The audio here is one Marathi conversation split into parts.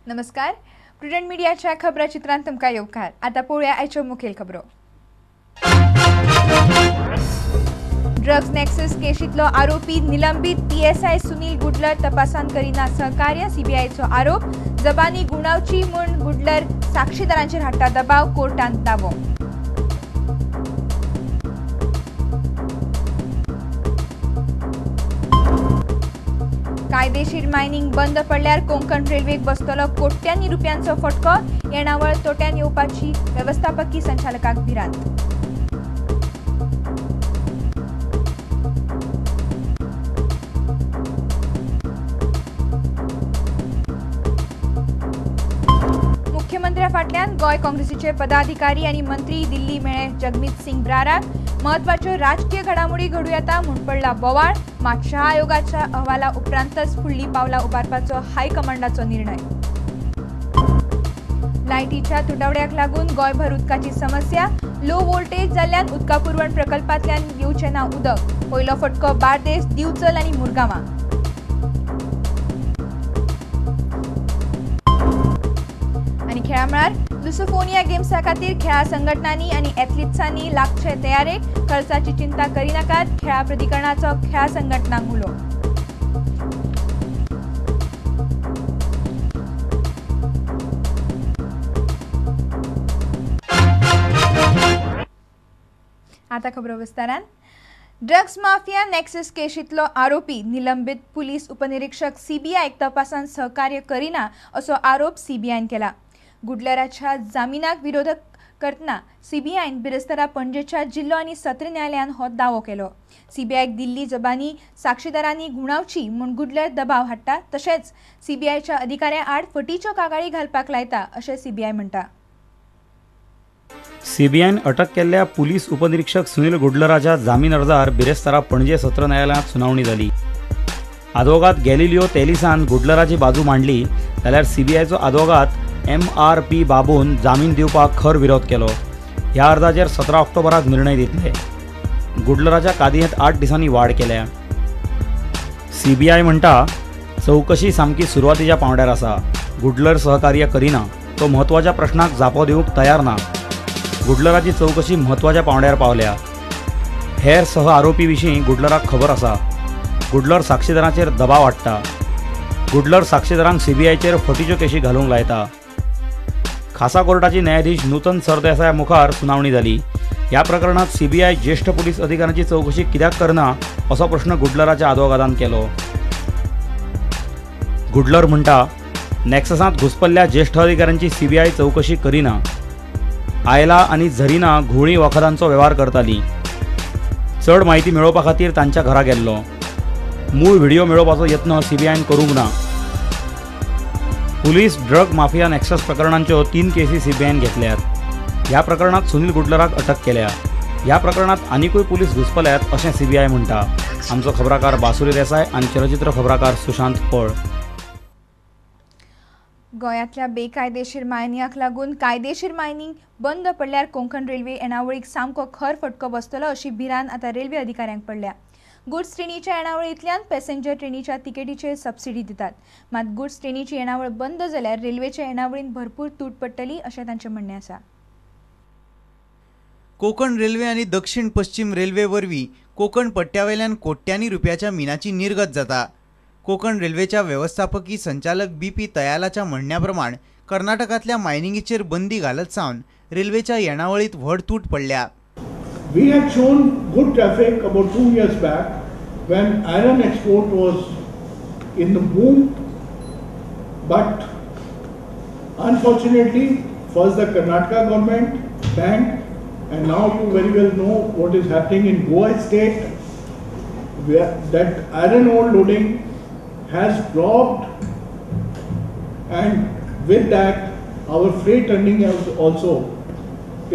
नमस्कार. प्रुडंट मीडियाच्या खबरां चित्रांत तुमकां येवकार. आतां पळोवया आयच्यो मुखेल खबरो. ड्रग्स नेक्सस केशींतलो आरोपी निलंबित PSI सुनील गुडलर तपासान करिना सहकार्य CBIचो आरोप. जबानी गुणावची म्हूण गुडलर साक्षीदारांचेर हाडटा दबाव. कोर्टांत दावो. कायदेशीर मायनिंग बंद पडल्यार कोंकण रेल्वेक बसतलो कोट्यांनी रुपयांचो फटको. येणावळ तोट्यान येवपाची वेवस्थापकीय संचालकाक भिरांत. मुख्यमंत्र्या फाटल्यान गोंय काँग्रेसीचे पदाधिकारी आनी मंत्री दिल्ली मेळे जगमीत सिंग ब्राराक. महत्वाच्यो राजकीय घडामोडी घडूं येता म्हूण पडला बोवाळ. मात शाह आयोगाच्या अहवाला उपरांतच फुडली पावलां उबारपाचो हायकमांडाचो निर्णय. लायटीच्या तुटवड्याक लागून गोंयभर उदकाची समस्या. लो वोल्टेज जाल्ल्यान उदका पुरवण प्रकल्पांतल्यान येवचें ना उदक. पयलो फटको बार्देस, दिवचल आनी मुरगांवां. आनी खेळा मळार लुसोफोनिया गेम्सा खातीर खेळा संघटनांनी आनी एथलीट्सांनी लागचे तयारेक. खर्चाची चिंता करिनाकात. खेळा प्राधिकरणाचो खेळा संघटनांक उलो. आता खबरो विस्तारान. ड्रग्स माफिया नेक्सस केशींतलो आरोपी निलंबित पुलीस उपनिरीक्षक CBI तपासान सहकार्य करिना असो आरोप CBIन केला. गुडलराच्या जामिनाक विरोध करतना CBIन बिरेस्तारा पणजेच्या जिल्लो आनी सत्र न्यायालयान हो दावो केलो. CBIक दिल्ली जबानी साक्षीदारांनी गुणावची म्हूण गुडलर दबाव हाडटा. तशेंच CBIच्या अधिकाऱ्यां आड फटीच्यो कागाळी घालपाक लायता अशें CBI म्हणटा. CBIन अटक केल्ल्या पुलीस उपनिरीक्षक सुनील गुडलराच्या जामीन अर्जार बिरेस्तारा पणजे सत्र न्यायालयात सुनावणी जाली. आदवोगाद गॅलिलिओ तेलिसान गुडलराची बाजू मांडली जाल्यार CBIचो आदवोगाद MRP बाबून जामीन दिवपाक खर विरोध केलो. ह्या अर्जाचेर 17 ऑक्टोबराक निर्णय दितले. गुडलराच्या कादयेंत 8 दिसांनी वाड केल्या. CBI म्हणटा चौकशी सामकी सुरवातीच्या पांवड्यार आसा. गुडलर सहकार्य करिना. तो म्हत्वाच्या प्रश्नाक जापो दिवंक तयार ना. गुडलराची चौकशी म्हत्वाच्या पांवड्यार पावल्या. हेर सह आरोपी विशीं गुडलराक खबर आसा. गुडलर साक्षीदारांचेर दबाव हाडटा. गुडलर साक्षीदारांक CBIचेर फटीच्यो केशी घालूंक लायता. खासा कोर्टाची न्यायाधीश नूतन सरदेसाय मुखार सुनावणी जाली. ह्या प्रकरणात CBI ज्येष्ठ पुलीस अधिकाऱ्यांची चौकशी कित्याक करना असो प्रश्न गुडलराच्या आदवोगादान केलो. गुडलर म्हणटा नेक्ससांत घुसपल्ल्या ज्येष्ठ अधिकाऱ्यांची CBI चौकशी करिना. आयला आनी झरीना घुवळी वखदांचो वेव्हार करताली. चड म्हायती मेळोवपा खातीर तांच्या घरा गेल्लो. मूळ व्हिडिओ मेळोवपाचो यत्न CBIन करूंक ना. पुलीस ड्रग माफिया नेक्सस प्रकरणांच्यो 3 केसी CBIन घेतल्यात. ह्या प्रकरणात सुनील गुडलराक अटक केल्या. ह्या प्रकरणात आनीकूय पुलीस घुसपल्यात अशें CBI म्हणटा. आमचो खबराकार बासुरी देसाय आनी चलचित्र खबराकार सुशांत पळ. गोंयांतल्या बेकायदेशीर मायनिंगाक लागून कायदेशीर मायनिंग बंद पडल्यार कोंकण रेल्वे येणावळीक सामको खर फटको बसतलो अशी भिरांत आतां रेल्वे अधिकाऱ्यांक पडल्या. गुड्स ट्रेनीच्या येणावळींतल्यान पॅसेंजर ट्रेनीच्या तिकेटीचेर सबसिडी दितात. मात गुड्स ट्रेनीची येणावळ बंद जाल्यार रेल्वेच्या येणावळींत भरपूर तूट पडटली अशें तांचें म्हणणें आसा. कोकण रेल्वे आनी दक्षिण पश्चिम रेल्वे वरवीं कोकण पट्ट्यावेल्यान कोट्यांनी रुपयाच्या मिनाची निर्गत जाता. कोकण रेल्वेच्या वेवस्थापकीय संचालक BP तयालाच्या म्हणण्याप्रमाण कर्नाटकातल्या मायनिंगेचेर बंदी घालत सावन रेल्वेच्या येणावळीत व्हड तूट पडल्या. We had shown good traffic about 2 years back when iron export was in the boom, but unfortunately first the Karnataka government tanked, and now you very well know what is happening in Goa state, where that iron ore loading has dropped, and with that our freight earning also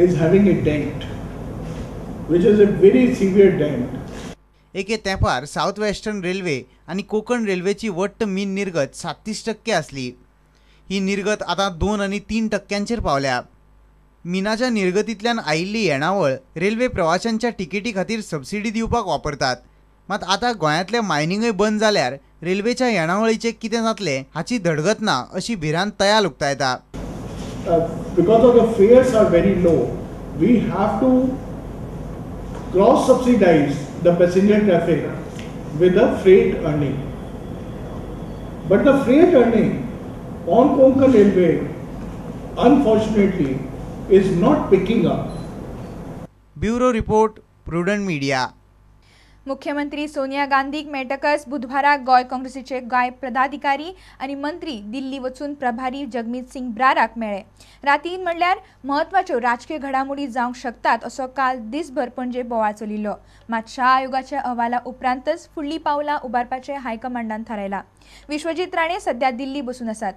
is having a dent, which is a very severe dent. एके तेंपार साऊथ वेस्टर्न रेल्वे आणि कोकण रेल्वेची वट्ट मीन निर्गत 37% असली. ही निर्गत आता 2 आणि 3% पावल्या. मिनाच्या निर्गतींतल्यान आयिल्ली येणावळ रेल्वे प्रवाशांच्या तिकेटी खातीर सबसिडी दिवपाक वापरतात. मात आता गोंयांतले मायनिंगय बंद जाल्यार रेल्वेच्या येणावळीचे कितें जातले हाची धडगत ना अशी भिरांत तयाल उक्तायता. Because of the fares are very low, we have to cross subsidize the passenger traffic with the freight earning. But the freight earning on Konkan Railway, unfortunately, is not picking up. Bureau report, prudent media. मुख्यमंत्री सोनिया गांधीक मेळटकच बुधवाराक गोय काँग्रेसीचे गोय पदाधिकारी आणि मंत्री दिल्ली वचून प्रभारी जगमीत सिंग ब्राराक मेळ्ळे. रातीन म्हणल्यार म्हत्वाच्यो राजकीय घडामोडी जावंक शकतात असो काल दिसभर पणजे बोवाळ चलिल्लो. मात शाह आयोगाच्या अहवाला उपरांतच फुडलीं पावलां उबारपाचें हायकमांडान थारायलां. विश्वजीत राणे सध्या दिल्ली बसून आसात.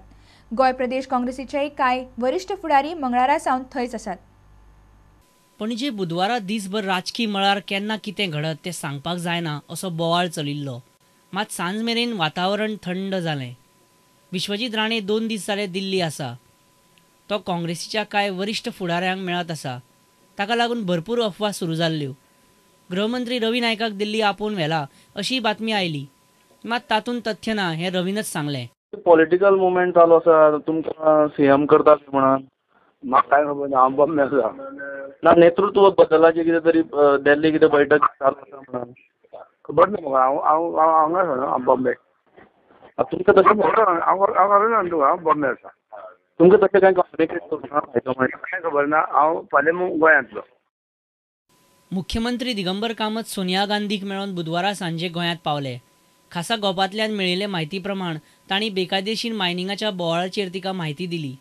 गोय प्रदेश काँग्रेसीचे कांय वरिश्ठ फुडारी मंगळारा सावन थंयच आसात. पणजे बुधवारा दिसभर राजकीय मळार केन्ना कितें घडत तें सांगपाक जायना असो बोवाळ चलिल्लो. मात सांज मेरेन वातावरण थंड जालें. विश्वजीत राणे 2 दीस जाले दिल्ली आसा. तो काँग्रेसीच्या कांय वरिश्ठ फुडाऱ्यांक मेळत आसा. ताका लागून भरपूर अफवा सुरू जाल्ल्यो. गृहमंत्री रवी नायकाक दिल्ली आपोवन व्हेला अशी बातमी आयली. मात तातूंत तथ्य ना हें रवीनच सांगलें. पॉलिटिकल मुवमेंट चालू आसा. तुमकां सीएम करताले म्हणून म्हाका काय खबर ना. हांव बॉम्बे आसा ना. नेतृत्व बदलाची कितें तरी दिल्ली कितें बैठक चालू आसा म्हणून खबर ना म्हाका. हांव हांगा आसा न्हू, हांव बॉम्बे. तुमकां तशें हांव तुका हांव बॉम्बे आसा. तुमकां तशें कांय कम्युनिकेट करूं ना कांय खबर ना. हांव फाल्यां गोंयांतलो. मुख्यमंत्री दिगंबर कामत सोनिया गांधीक मेळोन बुधवारा सांजे गोंयांत पावले. खासा गोपांतल्यान मेळिल्ले म्हायती प्रमाण तांणी बेकायदेशीर मायनिंगाच्या बोवाळाचेर तिका म्हायती दिली.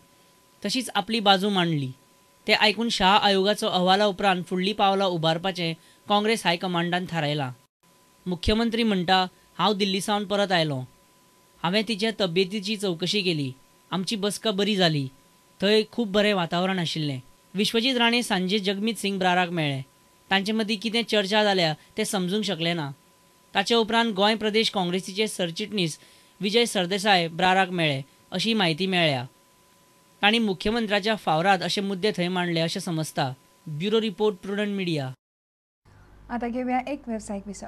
तशीच आपली बाजू मांडली. ते आयकून शाह आयोगाचो अहवाला उपरांत फुडलीं पावलां उबारपाचें काँग्रेस हायकमांडान थारायलां. मुख्यमंत्री म्हणटा, हांव दिल्ली सावन परत आयलों. हांवें तिचे तब्येतीची चवकशी केली. आमची बसका बरी जाली. थंय खूब बरें वातावरण आशिल्लें. विश्वजीत राणे सांजे जगमीत सिंग ब्राराक मेळ्ळे. तांचे मदीं कितें चर्चा जाल्या तें समजूंक शकलें ना. ताचे उपरांत गोंय प्रदेश काँग्रेसीचे सरचिटणीस विजय सरदेसाय ब्राराक मेळ्ळे अशी म्हायती मेळ्ळ्या. तांणी मुख्यमंत्र्याच्या फावरात अशे मुद्दे थंय मांडले अशें समजता. Bureau report, prudent media. आता घेऊया एक व्यावसायिक विसव.